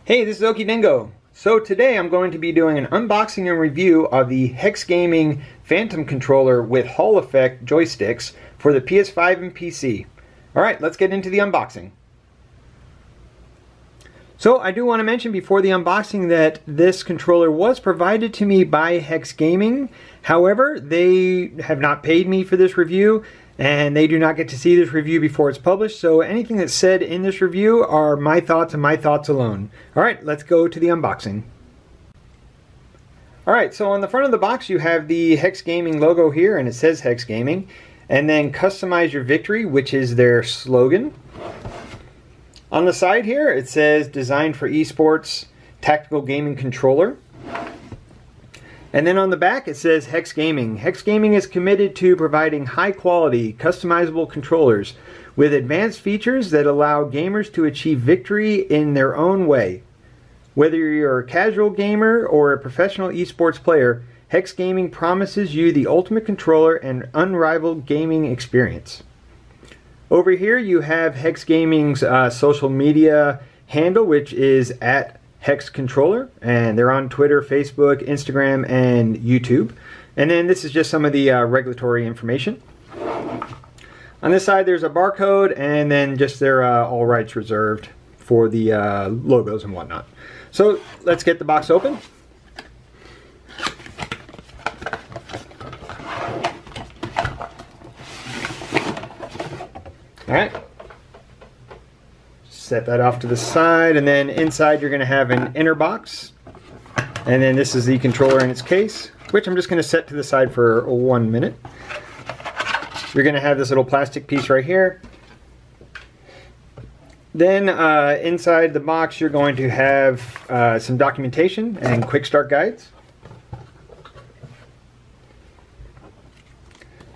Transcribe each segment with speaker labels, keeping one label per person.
Speaker 1: Hey, this is Okie Dingo. So today I'm going to be doing an unboxing and review of the HexGaming Phantom controller with Hall Effect Joysticks for the PS5 and PC. Alright, let's get into the unboxing. So I do want to mention before the unboxing that this controller was provided to me by HexGaming. However, they have not paid me for this review, and they do not get to see this review before it's published, so anything that's said in this review are my thoughts and my thoughts alone. Alright, let's go to the unboxing. Alright, so on the front of the box you have the HexGaming logo here, and it says HexGaming, and then Customize Your Victory, which is their slogan. On the side here it says Designed for Esports Tactical Gaming Controller. And then on the back it says HexGaming. HexGaming is committed to providing high-quality, customizable controllers with advanced features that allow gamers to achieve victory in their own way. Whether you're a casual gamer or a professional esports player, HexGaming promises you the ultimate controller and unrivaled gaming experience. Over here you have HexGaming's social media handle, which is @HexController, and they're on Twitter, Facebook, Instagram, and YouTube. And then this is just some of the regulatory information. On this side there's a barcode, and then just their all rights reserved for the logos and whatnot. So let's get the box open. Alright. Set that off to the side, and then inside you're going to have an inner box, and then this is the controller in its case, which I'm just going to set to the side for 1 minute. You're going to have this little plastic piece right here. Then inside the box you're going to have some documentation and quick start guides.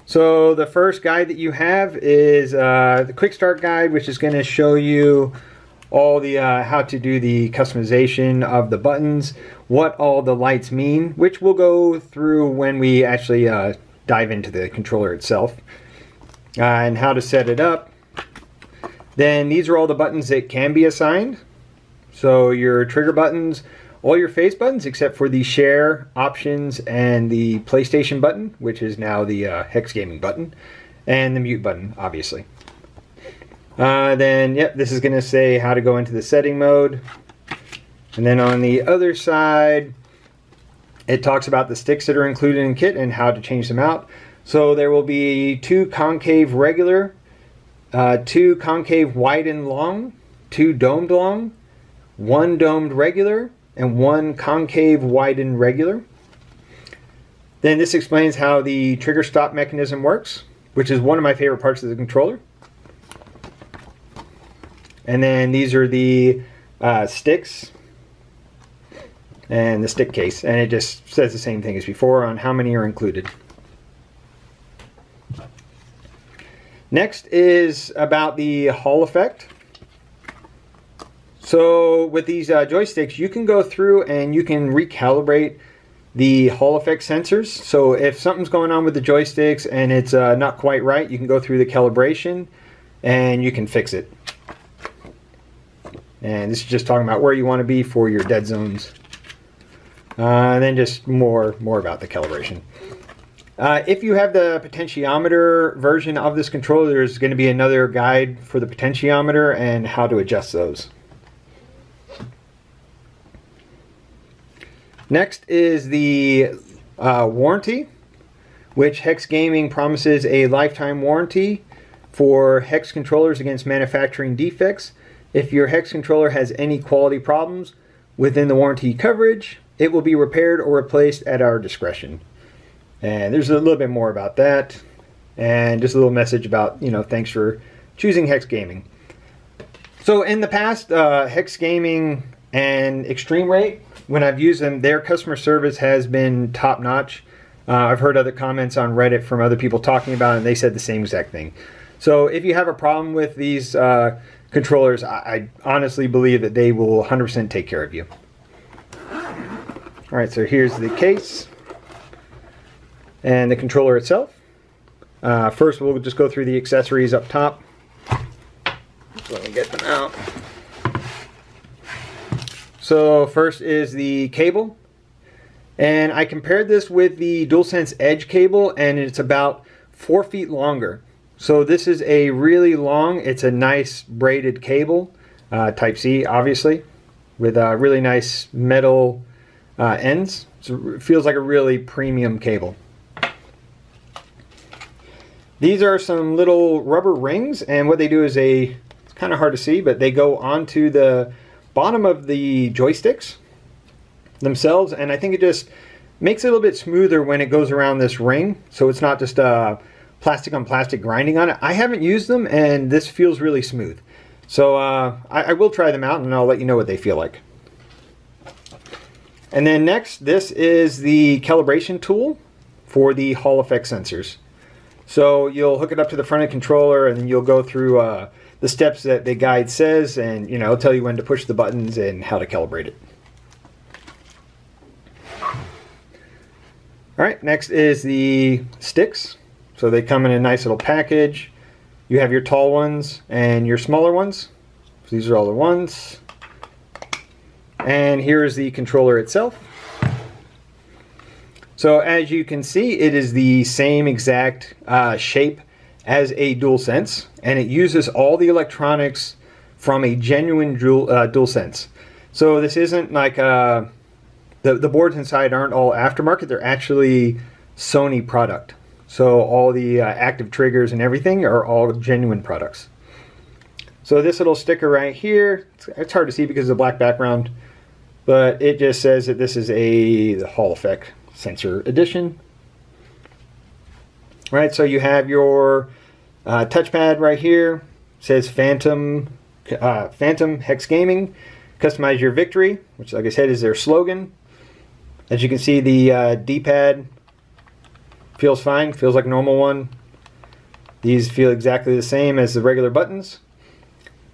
Speaker 1: So the first guide that you have is the quick start guide, which is going to show you all the how to do the customization of the buttons, what all the lights mean, which we'll go through when we actually dive into the controller itself, and how to set it up. Then these are all the buttons that can be assigned. So your trigger buttons, all your face buttons except for the share options and the PlayStation button, which is now the HexGaming button, and the mute button, obviously. Then, yep, this is going to say how to go into the setting mode. And then on the other side, it talks about the sticks that are included in kit and how to change them out. So there will be 2 concave regular, 2 concave wide and long, 2 domed long, 1 domed regular, and 1 concave widened regular. Then this explains how the trigger stop mechanism works, which is one of my favorite parts of the controller. And then these are the sticks and the stick case, and it just says the same thing as before on how many are included. Next is about the Hall effect. So with these joysticks, you can go through and you can recalibrate the Hall effect sensors. So if something's going on with the joysticks and it's not quite right, you can go through the calibration and you can fix it. And this is just talking about where you want to be for your dead zones. And then just more about the calibration. If you have the potentiometer version of this controller, there's going to be another guide for the potentiometer and how to adjust those. Next is the warranty, which HexGaming promises a lifetime warranty for Hex controllers against manufacturing defects. If your Hex controller has any quality problems within the warranty coverage, it will be repaired or replaced at our discretion. And there's a little bit more about that, and just a little message about, you know, thanks for choosing HexGaming. So in the past, HexGaming and eXtremeRate, when I've used them, their customer service has been top-notch. I've heard other comments on Reddit from other people talking about it, and they said the same exact thing. So if you have a problem with these controllers, I honestly believe that they will 100% take care of you. Alright, so here's the case and the controller itself. First we'll just go through the accessories up top. Let me get them out. So first is the cable. And I compared this with the DualSense Edge cable, and it's about 4 feet longer. So this is a really long, it's a nice braided cable, Type C obviously, with really nice metal ends. So it feels like a really premium cable. These are some little rubber rings, and what they do is it's kind of hard to see, but they go onto the bottom of the joysticks themselves, and I think it just makes it a little bit smoother when it goes around this ring, so it's not just plastic on plastic grinding on it. I haven't used them, and this feels really smooth. So I will try them out, and I'll let you know what they feel like. And then next, this is the calibration tool for the Hall Effect sensors. So you'll hook it up to the front of the controller, and then you'll go through the steps that the guide says, and it'll tell you when to push the buttons and how to calibrate it. Alright, next is the sticks. So they come in a nice little package. You have your tall ones and your smaller ones. So these are all the ones. And here is the controller itself. So as you can see, it is the same exact shape as a DualSense, and it uses all the electronics from a genuine DualSense. So this isn't like the boards inside aren't all aftermarket, they're actually Sony product. So all the active triggers and everything are all genuine products. So this little sticker right here, it's hard to see because of the black background, but it just says that this is the Hall Effect Sensor Edition. All right, so you have your touchpad right here. It says Phantom HexGaming, customize your victory, which like I said is their slogan. As you can see, the D-pad feels fine, feels like a normal one. These feel exactly the same as the regular buttons.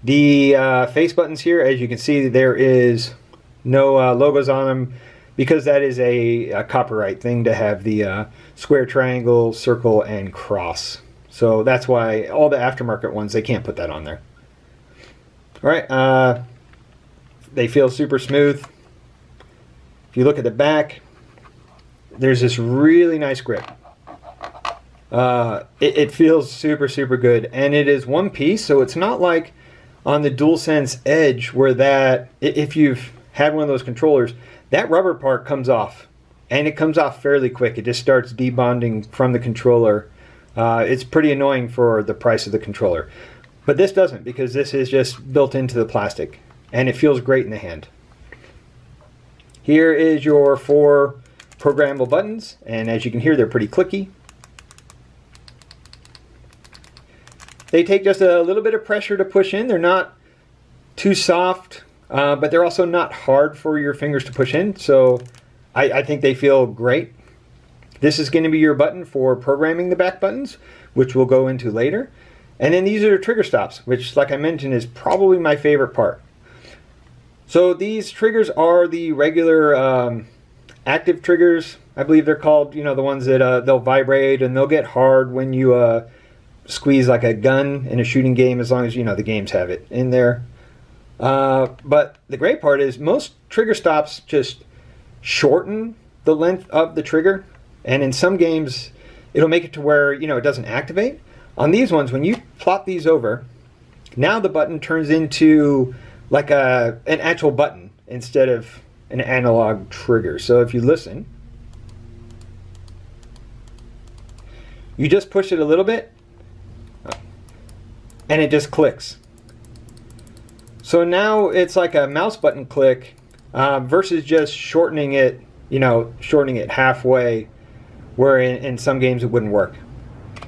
Speaker 1: The face buttons here, as you can see, there is no logos on them because that is a copyright thing to have the square, triangle, circle, and cross. So that's why all the aftermarket ones, they can't put that on there. All right, they feel super smooth. If you look at the back, there's this really nice grip. It feels super, super good, and it is one piece, so it's not like on the DualSense Edge where if you've had one of those controllers, that rubber part comes off, and it comes off fairly quick. It just starts debonding from the controller. It's pretty annoying for the price of the controller, but this doesn't, because this is just built into the plastic, and it feels great in the hand. Here is your 4 programmable buttons, and as you can hear, they're pretty clicky. They take just a little bit of pressure to push in. They're not too soft, but they're also not hard for your fingers to push in, so I think they feel great. This is going to be your button for programming the back buttons, which we'll go into later. And then these are the trigger stops, which, like I mentioned, is probably my favorite part. So these triggers are the regular active triggers, I believe they're called, the ones that they'll vibrate and they'll get hard when you squeeze like a gun in a shooting game, as long as the games have it in there. But the great part is most trigger stops just shorten the length of the trigger, and in some games it'll make it to where it doesn't activate. On these ones, when you plop these over, now the button turns into like an actual button instead of an analog trigger. So if you listen, you just push it a little bit and it just clicks. So now it's like a mouse button click versus just shortening it, shortening it halfway, where in some games it wouldn't work.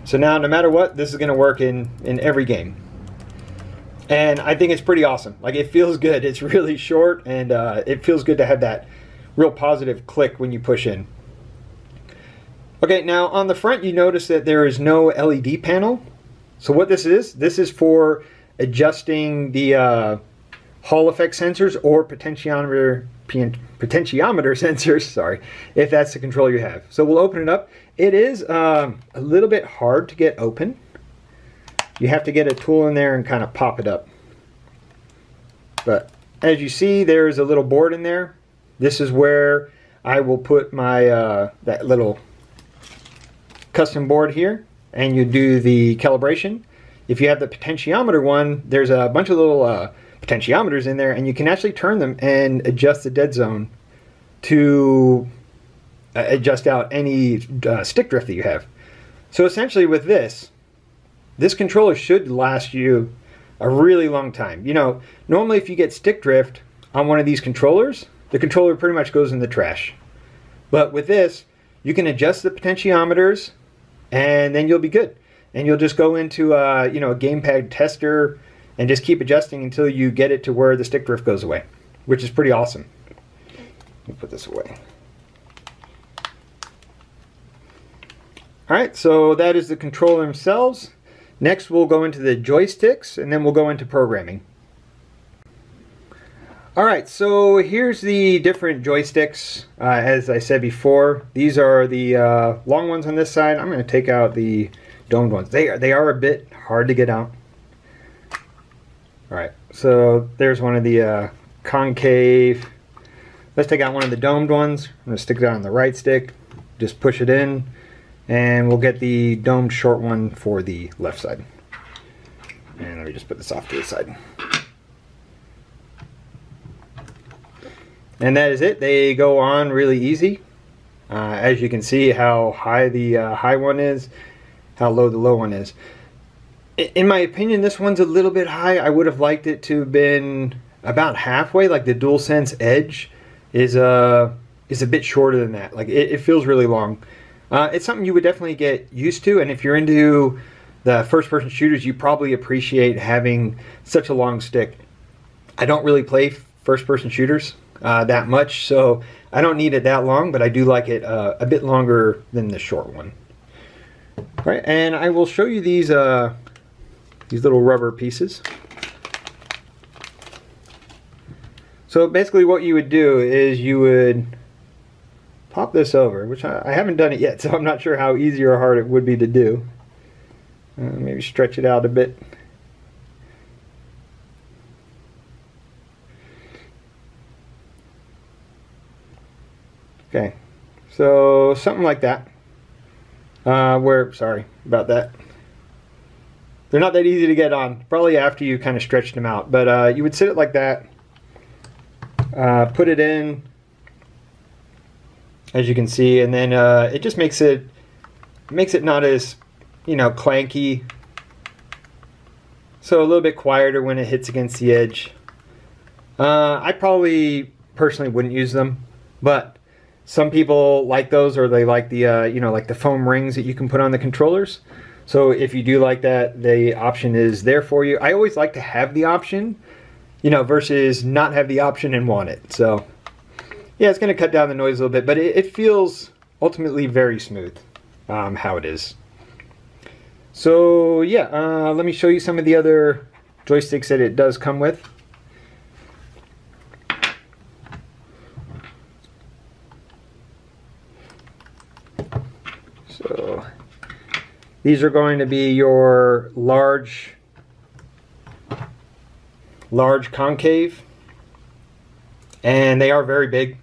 Speaker 1: So now, no matter what, this is going to work in every game. And I think it's pretty awesome. Like, it feels good. It's really short, and it feels good to have that real positive click when you push in. Okay, now on the front you notice that there is no LED panel. So what this is for adjusting the Hall Effect sensors or potentiometer sensors, sorry, if that's the controller you have. So we'll open it up. It is a little bit hard to get open. You have to get a tool in there and kind of pop it up. But as you see, there's a little board in there. This is where I will put my that little custom board here, and you do the calibration. If you have the potentiometer one, there's a bunch of little potentiometers in there, and you can actually turn them and adjust the dead zone to adjust out any stick drift that you have. So essentially with this controller should last you a really long time. You know, normally if you get stick drift on one of these controllers, the controller pretty much goes in the trash. But with this, you can adjust the potentiometers and then you'll be good. And you'll just go into you know, a Gamepad Tester and just keep adjusting until you get it to where the stick drift goes away, which is pretty awesome. Let me put this away. Alright, so that is the controller themselves. Next we'll go into the joysticks, and then we'll go into programming. Alright, so here's the different joysticks. As I said before, these are the long ones on this side. I'm going to take out the domed ones. They are a bit hard to get out. Alright, so there's one of the concave. Let's take out one of the domed ones. I'm going to stick it on the right stick. Just push it in. And we'll get the domed short one for the left side. And let me just put this off to the side. And that is it. They go on really easy. As you can see how high the high one is, how low the low one is. In my opinion, this one's a little bit high. I would have liked it to have been about halfway. Like the Dualsense Edge is a bit shorter than that. Like it feels really long. It's something you would definitely get used to, and if you're into the first-person shooters, you probably appreciate having such a long stick. I don't really play first-person shooters that much, so I don't need it that long, but I do like it a bit longer than the short one. All right, and I will show you these little rubber pieces. So basically what you would do is you would pop this over, which I haven't done it yet, so I'm not sure how easy or hard it would be to do. Maybe stretch it out a bit. Okay, so something like that. Sorry about that. They're not that easy to get on, probably after you kind of stretched them out, but you would sit it like that, put it in, as you can see, and then it just makes it not as, you know, clanky. So a little bit quieter when it hits against the edge. I probably personally wouldn't use them, but some people like those, or they like the you know, like the foam rings that you can put on the controllers. So if you do like that, the option is there for you. I always like to have the option, you know, versus not have the option and want it. So yeah, it's going to cut down the noise a little bit, but it feels ultimately very smooth how it is. So yeah, let me show you some of the other joysticks that it does come with. So these are going to be your large concave, and they are very big.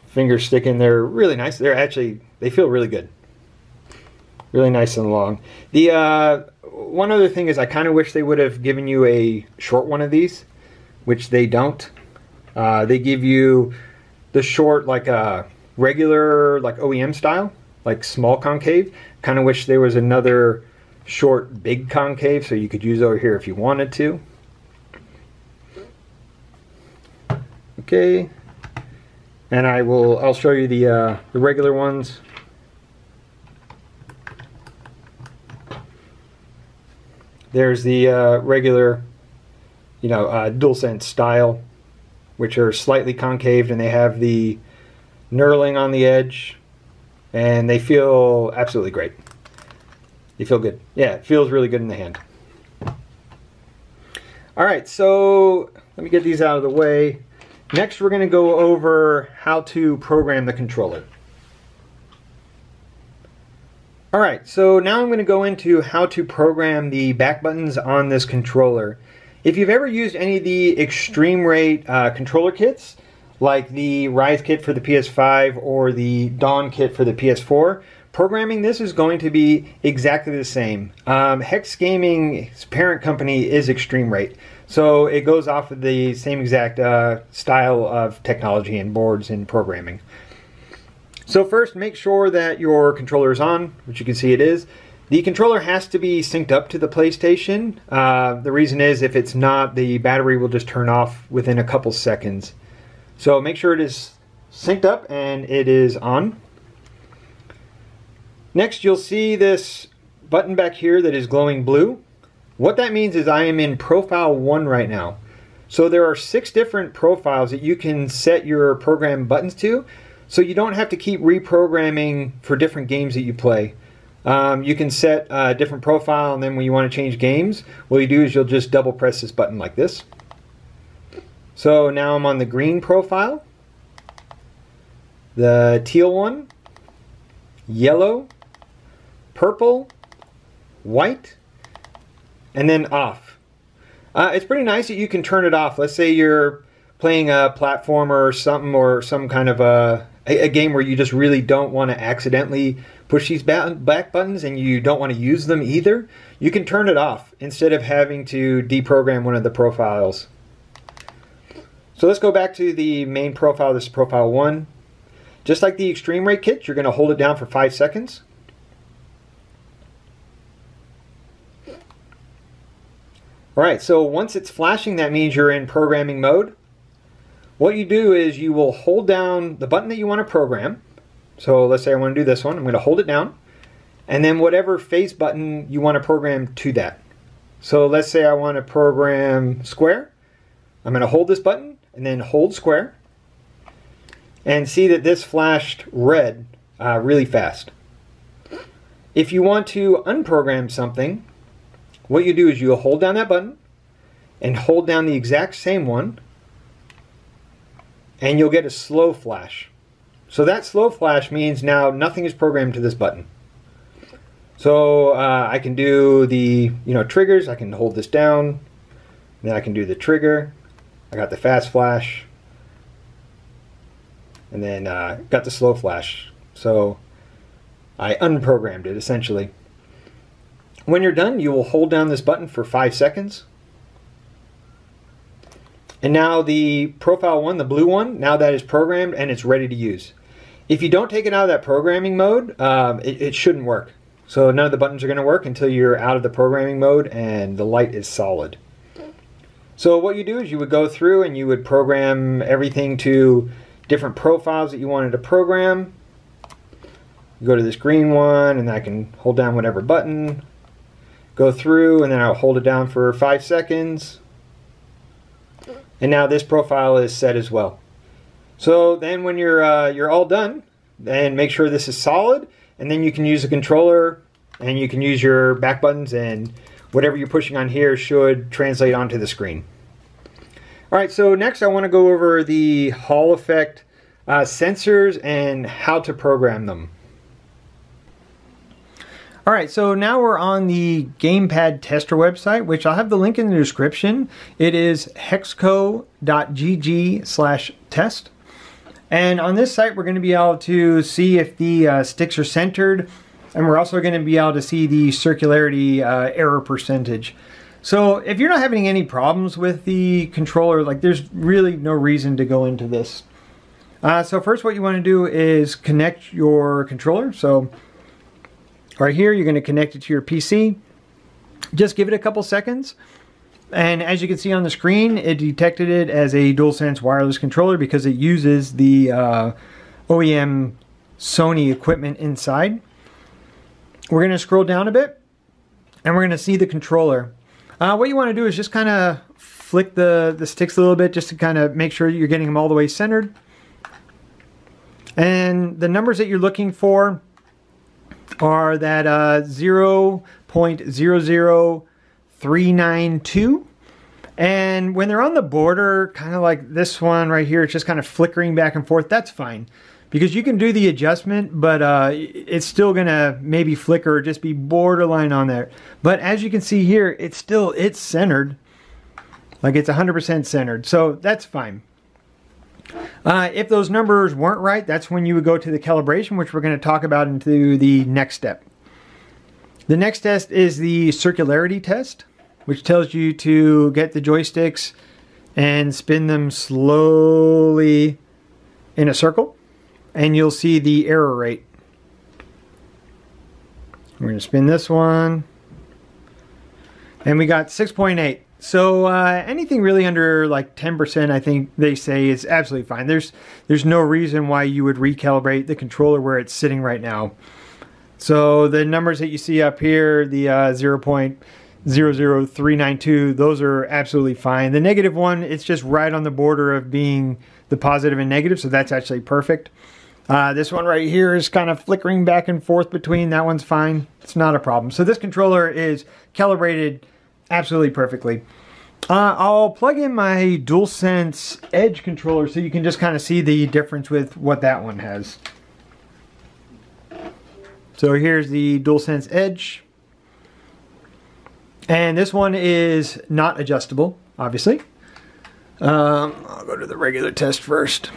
Speaker 1: Finger sticking, they're really nice. They feel really good. Really nice and long. The one other thing is I kind of wish they would have given you a short one of these, which they don't. They give you the short, like a regular, like OEM style, like small concave. Kind of wish there was another short, big concave so you could use over here if you wanted to. Okay. And I'll show you the regular ones. There's the regular, you know, Dualsense style, which are slightly concaved, and they have the knurling on the edge, and they feel absolutely great. They feel good. Yeah, it feels really good in the hand. All right, so let me get these out of the way. Next, we're going to go over how to program the controller. Alright, so now I'm going to go into how to program the back buttons on this controller. If you've ever used any of the eXtremeRate controller kits, like the Rise kit for the PS5 or the Dawn kit for the PS4, programming this is going to be exactly the same. HexGaming's parent company is eXtremeRate, so it goes off of the same exact style of technology and boards and programming. So first, make sure that your controller is on, which you can see it is. The controller has to be synced up to the PlayStation. The reason is if it's not, the battery will just turn off within a couple seconds. So make sure it is synced up and it is on. Next, you'll see this button back here that is glowing blue. What that means is I am in Profile 1 right now. So there are 6 different profiles that you can set your program buttons to, so you don't have to keep reprogramming for different games that you play. You can set a different profile, and then when you want to change games, what you do is you'll just double press this button like this. So now I'm on the green profile, the teal one, yellow, purple, white, and then off. It's pretty nice that you can turn it off. Let's say you're playing a platformer or something, or some kind of a game where you just really don't want to accidentally push these back buttons and you don't want to use them either. You can turn it off instead of having to deprogram one of the profiles. So let's go back to the main profile. This is Profile 1. Just like the eXtremeRate kit, you're going to hold it down for 5 seconds. Alright, so once it's flashing, that means you're in programming mode. What you do is you will hold down the button that you want to program. So let's say I want to do this one. I'm going to hold it down. And then whatever face button you want to program to that. So let's say I want to program square. I'm going to hold this button and then hold square. And see that this flashed red really fast. If you want to unprogram something, what you do is you'll hold down that button and hold down the exact same one, and you'll get a slow flash. So that slow flash means now nothing is programmed to this button. So I can do the triggers. I can hold this down, then I can do the trigger. I got the fast flash, and then got the slow flash. So I unprogrammed it essentially. When you're done, you will hold down this button for 5 seconds. And now the Profile 1, the blue one, now that is programmed and it's ready to use. If you don't take it out of that programming mode, it shouldn't work. So none of the buttons are going to work until you're out of the programming mode and the light is solid. So what you do is you would go through and you would program everything to different profiles that you wanted to program. You go to this green one and I can hold down whatever button. Go through and then I'll hold it down for 5 seconds. And now this profile is set as well. So then when you're all done, then make sure this is solid, and then you can use the controller and you can use your back buttons, and whatever you're pushing on here should translate onto the screen. Alright, so next I want to go over the Hall Effect sensors and how to program them. Alright, so now we're on the Gamepad Tester website, which I'll have the link in the description. It is hexco.gg/test. And on this site, we're going to be able to see if the sticks are centered, and we're also going to be able to see the circularity error percentage. So if you're not having any problems with the controller, like, there's really no reason to go into this. So first what you want to do is connect your controller. So right here, you're going to connect it to your PC. Just give it a couple seconds. And as you can see on the screen, it detected it as a Dualsense wireless controller because it uses the OEM Sony equipment inside. We're going to scroll down a bit, and we're going to see the controller. What you want to do is just kind of flick the sticks a little bit just to kind of make sure you're getting them all the way centered. And the numbers that you're looking for are that 0.00392, and when they're on the border, kind of like this one right here, it's just kind of flickering back and forth. That's fine, because you can do the adjustment, but it's still gonna maybe flicker or just be borderline on there. But as you can see here, it's centered. Like it's 100% centered, so that's fine. If those numbers weren't right, that's when you would go to the calibration, which we're going to talk about into the next step. The next test is the circularity test, which tells you to get the joysticks and spin them slowly in a circle, and you'll see the error rate. We're going to spin this one, and we got 6.8. So anything really under like 10%, I think they say is absolutely fine. There's no reason why you would recalibrate the controller where it's sitting right now. So the numbers that you see up here, the 0.00392, those are absolutely fine. The negative one, it's just right on the border of being the positive and negative, so that's actually perfect. This one right here is kind of flickering back and forth between. That one's fine. It's not a problem. So this controller is calibrated absolutely perfectly. I'll plug in my Dualsense Edge controller so you can just kind of see the difference with what that one has. So here's the Dualsense Edge. And this one is not adjustable, obviously. I'll go to the regular test first.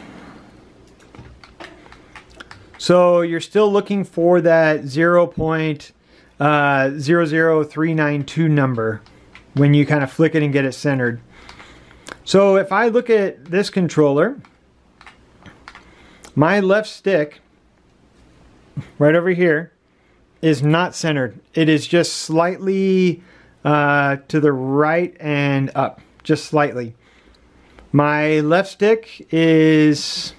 Speaker 1: So you're still looking for that 0.00392 number when you kind of flick it and get it centered. So if I look at this controller, my left stick right over here is not centered. It is just slightly to the right and up, just slightly. My left stick is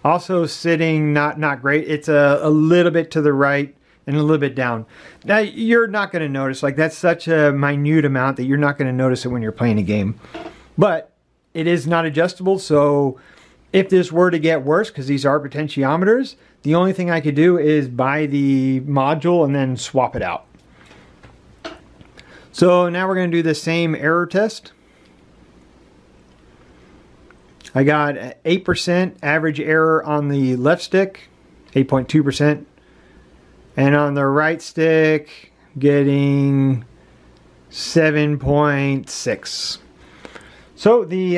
Speaker 1: also sitting not great. It's a little bit to the right and a little bit down. Now you're not going to notice, like that's such a minute amount that you're not going to notice it when you're playing a game. But it is not adjustable, so if this were to get worse, because these are potentiometers, the only thing I could do is buy the module and then swap it out. So now we're going to do the same error test. I got 8% average error on the left stick, 8.2%. And on the right stick, getting 7.6. So the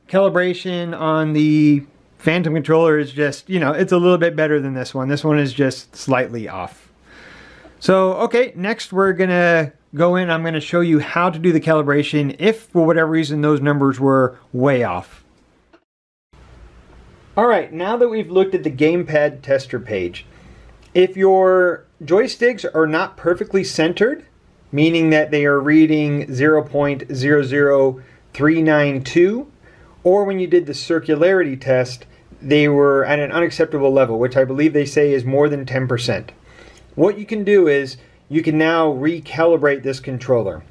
Speaker 1: calibration on the Phantom controller is just, you know, it's a little bit better than this one. This one is just slightly off. So, okay, next we're going to go in. I'm going to show you how to do the calibration if, for whatever reason, those numbers were way off. Alright, now that we've looked at the Gamepad Tester page, if your joysticks are not perfectly centered, meaning that they are reading 0.00392, or when you did the circularity test, they were at an unacceptable level, which I believe they say is more than 10%. What you can do is, you can now recalibrate this controller.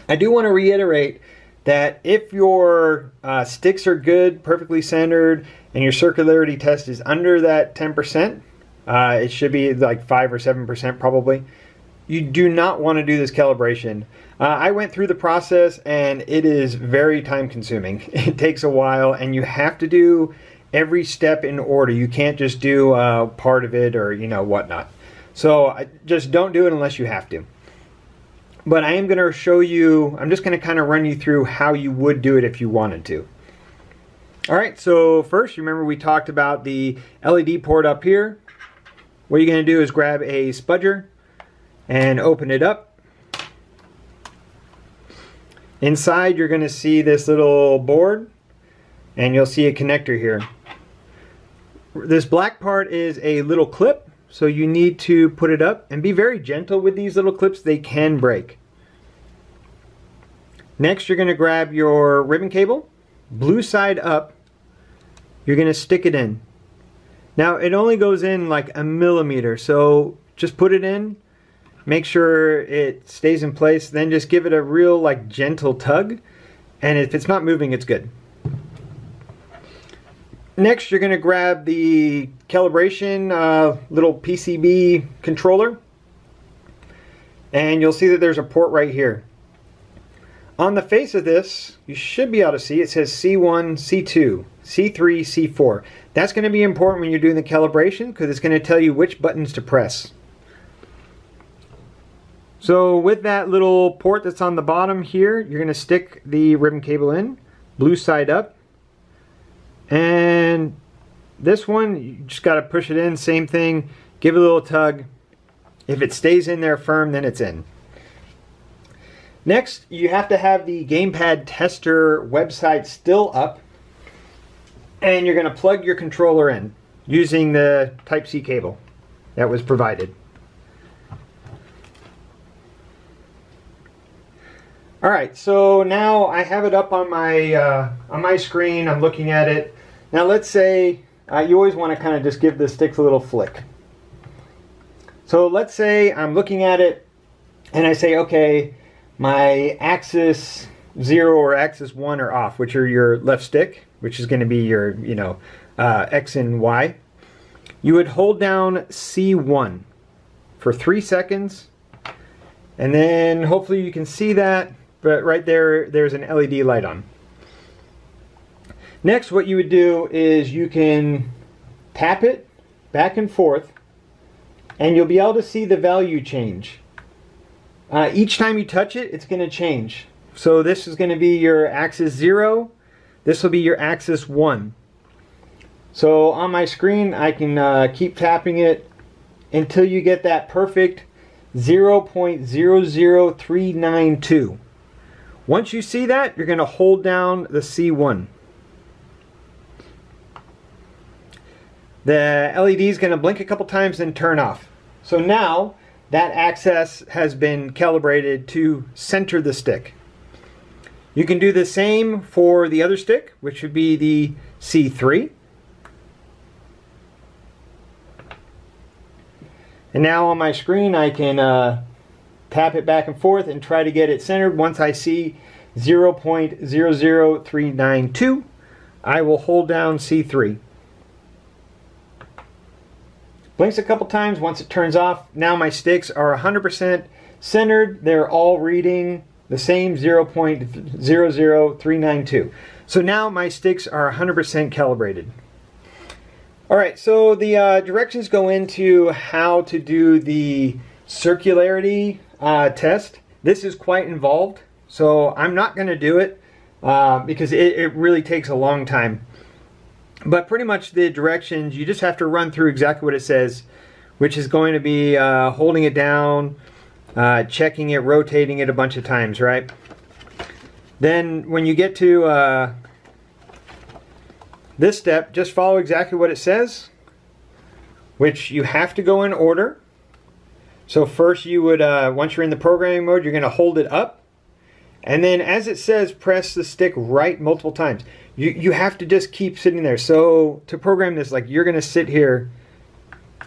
Speaker 1: I do want to reiterate that if your sticks are good, perfectly centered, and your circularity test is under that 10%, it should be like 5 or 7% probably, you do not want to do this calibration. I went through the process and it is very time consuming. It takes a while and you have to do every step in order. You can't just do part of it or, you know, whatnot. So just don't do it unless you have to. But I am going to show you, I'm just going to kind of run you through how you would do it if you wanted to. Alright, so first, you remember we talked about the LED port up here. What you're going to do is grab a spudger and open it up. Inside you're going to see this little board and you'll see a connector here. This black part is a little clip, so you need to put it up and be very gentle with these little clips. They can break. Next you're going to grab your ribbon cable, blue side up. You're going to stick it in. Now it only goes in like a millimeter, so just put it in, make sure it stays in place, then just give it a real like gentle tug, and if it's not moving, it's good. Next you're going to grab the calibration little PCB controller, and you'll see that there's a port right here. On the face of this, you should be able to see it says C1, C2, C3, C4. That's going to be important when you're doing the calibration because it's going to tell you which buttons to press. So with that little port that's on the bottom here, you're going to stick the ribbon cable in, blue side up. And this one, you just got to push it in, same thing, give it a little tug. If it stays in there firm, then it's in. Next, you have to have the Gamepad Tester website still up, and you're going to plug your controller in using the Type-C cable that was provided. Alright, so now I have it up on my screen, I'm looking at it. Now let's say, you always want to kind of just give the sticks a little flick. So let's say I'm looking at it and I say, okay, my axis 0 or axis 1 are off, which are your left stick, which is going to be your, X and Y. You would hold down C1 for 3 seconds, and then hopefully you can see that, but right there, there's an LED light on. Next, what you would do is you can tap it back and forth, and you'll be able to see the value change. Each time you touch it, it's going to change. So this is going to be your axis 0. This will be your axis 1. So on my screen, I can keep tapping it until you get that perfect 0.00392. Once you see that, you're going to hold down the C1. The LED is going to blink a couple times and turn off. So now that axis has been calibrated to center the stick. You can do the same for the other stick, which would be the C3. And now on my screen I can tap it back and forth and try to get it centered. Once I see 0.00392, I will hold down C3. Blinks a couple times. Once it turns off, now my sticks are 100% centered. They're all reading the same 0.00392. So now my sticks are 100% calibrated. Alright, so the directions go into how to do the circularity test. This is quite involved, so I'm not going to do it because it really takes a long time. But pretty much the directions, you just have to run through exactly what it says, which is going to be holding it down, checking it, rotating it a bunch of times, right? Then when you get to this step, just follow exactly what it says, which you have to go in order. So first you would, once you're in the programming mode, you're going to hold it up. And then as it says, press the stick right multiple times. You have to just keep sitting there. So to program this, like, you're going to sit here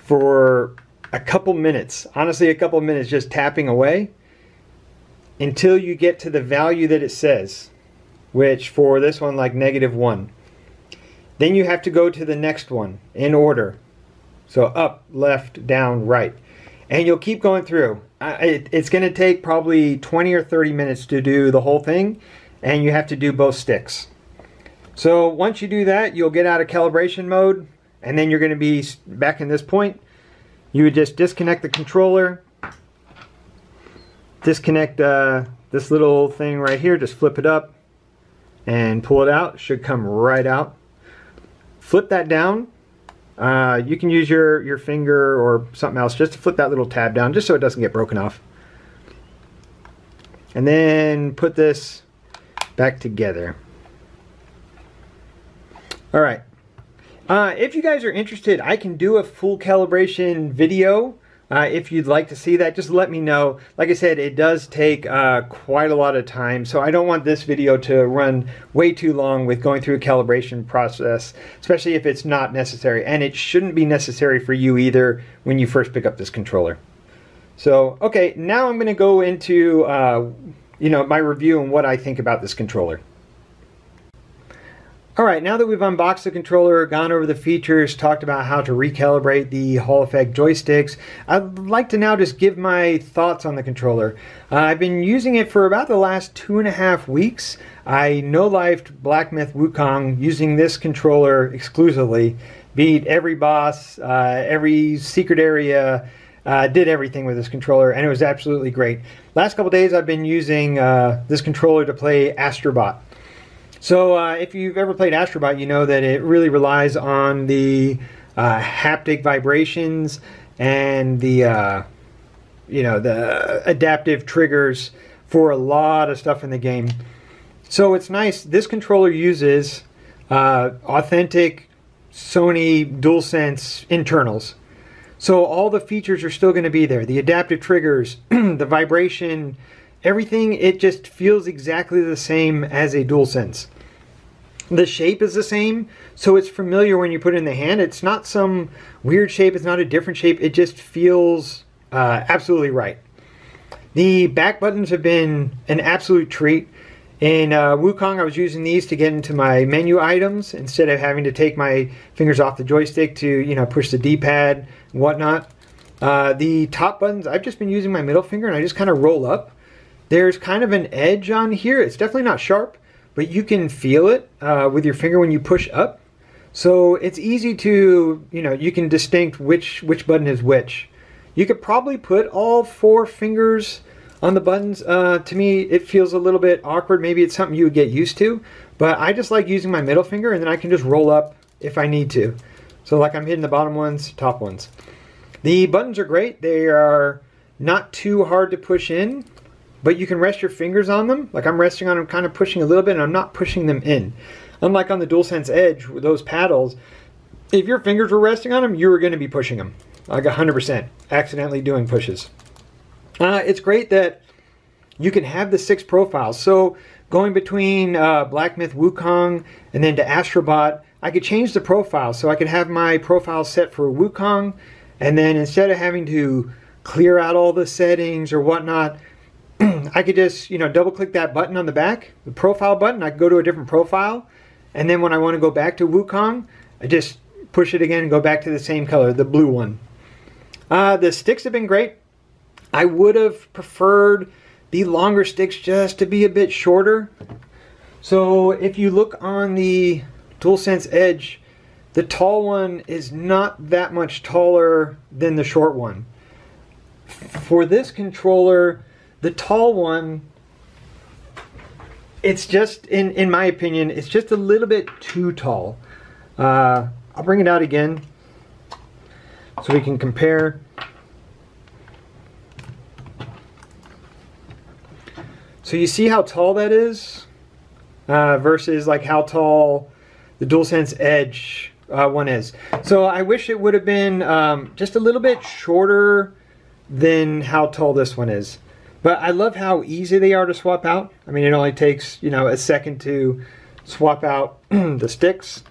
Speaker 1: for a couple minutes. Honestly, a couple minutes just tapping away until you get to the value that it says, which for this one, like -1. Then you have to go to the next one in order. So up, left, down, right. And you'll keep going through. It's going to take probably 20 or 30 minutes to do the whole thing, and you have to do both sticks. So once you do that, you'll get out of calibration mode, and then you're going to be back in this point. You would just disconnect the controller, disconnect this little thing right here, just flip it up and pull it out. It should come right out. Flip that down. You can use your finger or something else just to flip that little tab down, just so it doesn't get broken off. And then put this back together. Alright. If you guys are interested, I can do a full calibration video. If you'd like to see that, just let me know. Like I said, it does take quite a lot of time, so I don't want this video to run way too long with going through a calibration process, especially if it's not necessary. And it shouldn't be necessary for you either when you first pick up this controller. So, okay, now I'm going to go into my review and what I think about this controller. Alright, now that we've unboxed the controller, gone over the features, talked about how to recalibrate the Hall Effect Joysticks, I'd like to now just give my thoughts on the controller. I've been using it for about the last 2.5 weeks. I no-lifed Black Myth Wukong using this controller exclusively. Beat every boss, every secret area, did everything with this controller, and it was absolutely great. Last couple days I've been using this controller to play Astrobot. So if you've ever played Astrobot, you know that it really relies on the haptic vibrations and the the adaptive triggers for a lot of stuff in the game. So it's nice. This controller uses authentic Sony Dualsense internals. So all the features are still going to be there. The adaptive triggers, the vibration, everything, it just feels exactly the same as a Dualsense. The shape is the same, so it's familiar when you put it in the hand. It's not some weird shape, it's not a different shape, it just feels absolutely right. The back buttons have been an absolute treat. In Wukong, I was using these to get into my menu items instead of having to take my fingers off the joystick to, push the D-pad and whatnot. The top buttons, I've just been using my middle finger and I just kind of roll up. There's kind of an edge on here. It's definitely not sharp, but you can feel it with your finger when you push up. So it's easy to, you can distinct which button is which. You could probably put all 4 fingers on the buttons. To me, it feels a little bit awkward. Maybe it's something you would get used to, but I just like using my middle finger, and then I can just roll up if I need to. So like I'm hitting the bottom ones, top ones. The buttons are great. They are not too hard to push in, but you can rest your fingers on them. Like I'm resting on them, kind of pushing a little bit, and I'm not pushing them in. Unlike on the DualSense Edge with those paddles, if your fingers were resting on them, you were going to be pushing them. Like 100%, accidentally doing pushes. It's great that you can have the 6 profiles. So going between Black Myth Wukong and then to Astrobot, I could change the profile. So I could have my profile set for Wukong, and then instead of having to clear out all the settings or whatnot, I could just double click that button on the back, the profile button. I could go to a different profile, and then when I want to go back to Wukong, I just push it again and go back to the same color, the blue one. The sticks have been great. I would have preferred the longer sticks just to be a bit shorter. So if you look on the DualSense Edge, the tall one is not that much taller than the short one. For this controller, the tall one, it's just, in my opinion, it's just a little bit too tall. I'll bring it out again so we can compare. So you see how tall that is versus like how tall the DualSense Edge one is. So I wish it would have been just a little bit shorter than how tall this one is. But I love how easy they are to swap out. I mean, it only takes, a second to swap out the sticks.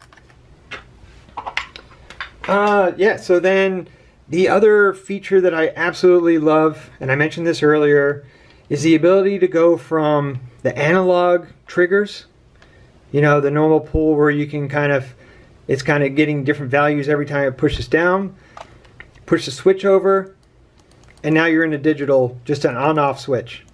Speaker 1: Yeah, so then the other feature that I absolutely love, and I mentioned this earlier, is the ability to go from the analog triggers, the normal pull where you can it's kind of getting different values every time it pushes down, push the switch over, and now you're in a digital, just an on-off switch.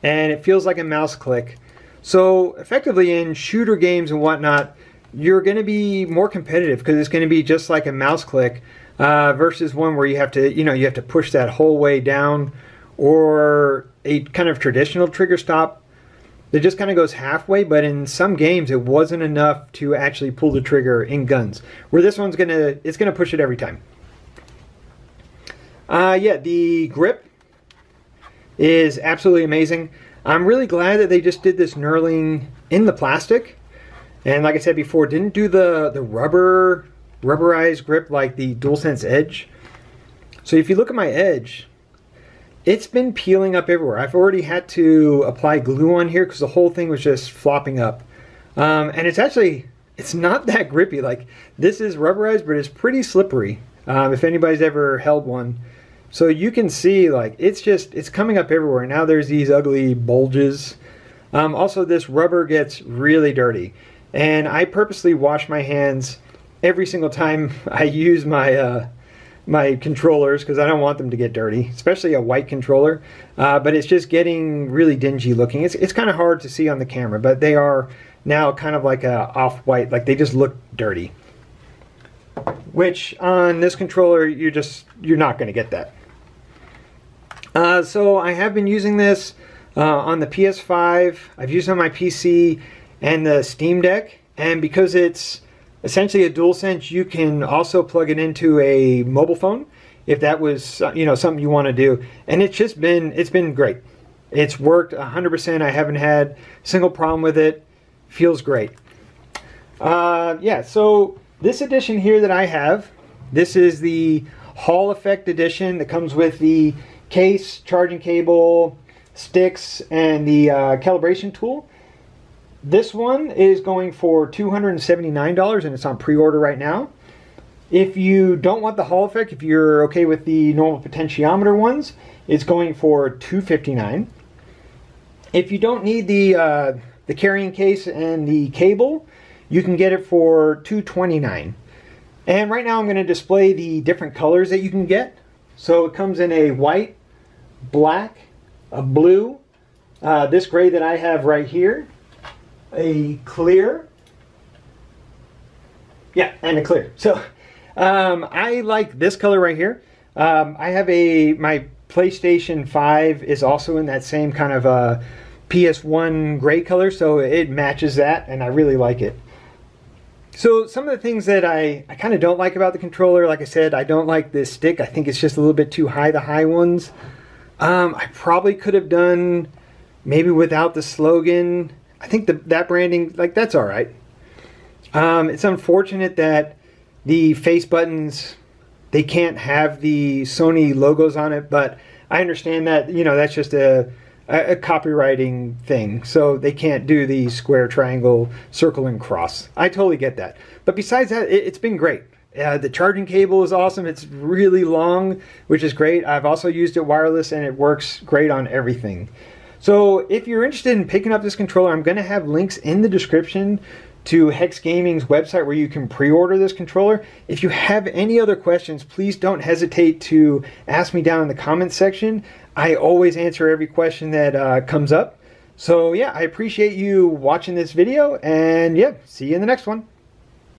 Speaker 1: And it feels like a mouse click. So effectively in shooter games and whatnot, you're going to be more competitive because it's going to be just like a mouse click versus one where you have to, you have to push that whole way down, or a kind of traditional trigger stop that just kind of goes halfway. But in some games, it wasn't enough to actually pull the trigger in guns. Where this one's it's gonna push it every time. Yeah, the grip is absolutely amazing. I'm really glad that they just did this knurling in the plastic. And like I said before, didn't do the rubberized grip like the DualSense Edge. So if you look at my Edge, it's been peeling up everywhere. I've already had to apply glue on here because the whole thing was just flopping up. And it's not that grippy. Like, this is rubberized, but it's pretty slippery if anybody's ever held one. So you can see, like, it's coming up everywhere. Now there's these ugly bulges. Also, this rubber gets really dirty. And I purposely wash my hands every single time I use my my controllers because I don't want them to get dirty, especially a white controller. But it's just getting really dingy looking. It's kind of hard to see on the camera, but they are now kind of like a off-white, like they just look dirty. which on this controller you're not going to get that. So I have been using this on the PS5, I've used it on my PC and the Steamdeck, and because it's essentially a DualSense, you can also plug it into a mobile phone if that was, you know, something you want to do. And it's been great. It's worked 100%. I haven't had a single problem with it. Feels great. Yeah, so this edition here that I have, this is the Hall Effect edition that comes with the case, charging cable, sticks, and the calibration tool. This one is going for $279 and it's on pre-order right now. If you don't want the Hall Effect, if you're okay with the normal potentiometer ones, it's going for $259. If you don't need the carrying case and the cable, you can get it for $229. And right now I'm going to display the different colors that you can get. So it comes in a white, black, a blue, this gray that I have right here, a clear, yeah, and a clear. So I like this color right here. I have my PlayStation 5 is also in that same kind of PS1 gray color, so it matches that, and I really like it. So some of the things that I kind of don't like about the controller, like I said, I don't like this stick. I think it's just a little bit too high, the high ones. I probably could have done maybe without the slogan. I think that branding, like, that's all right. It's unfortunate that the face buttons, they can't have the Sony logos on it, but I understand that, you know, that's just a copywriting thing. So they can't do the square, triangle, circle, and cross. I totally get that. But besides that, it's been great. The charging cable is awesome. It's really long, which is great. I've also used it wireless, and it works great on everything. So if you're interested in picking up this controller, I'm going to have links in the description to HexGaming's website where you can pre-order this controller. If you have any other questions, please don't hesitate to ask me down in the comments section. I always answer every question that comes up. So yeah, I appreciate you watching this video, and yeah, see you in the next one.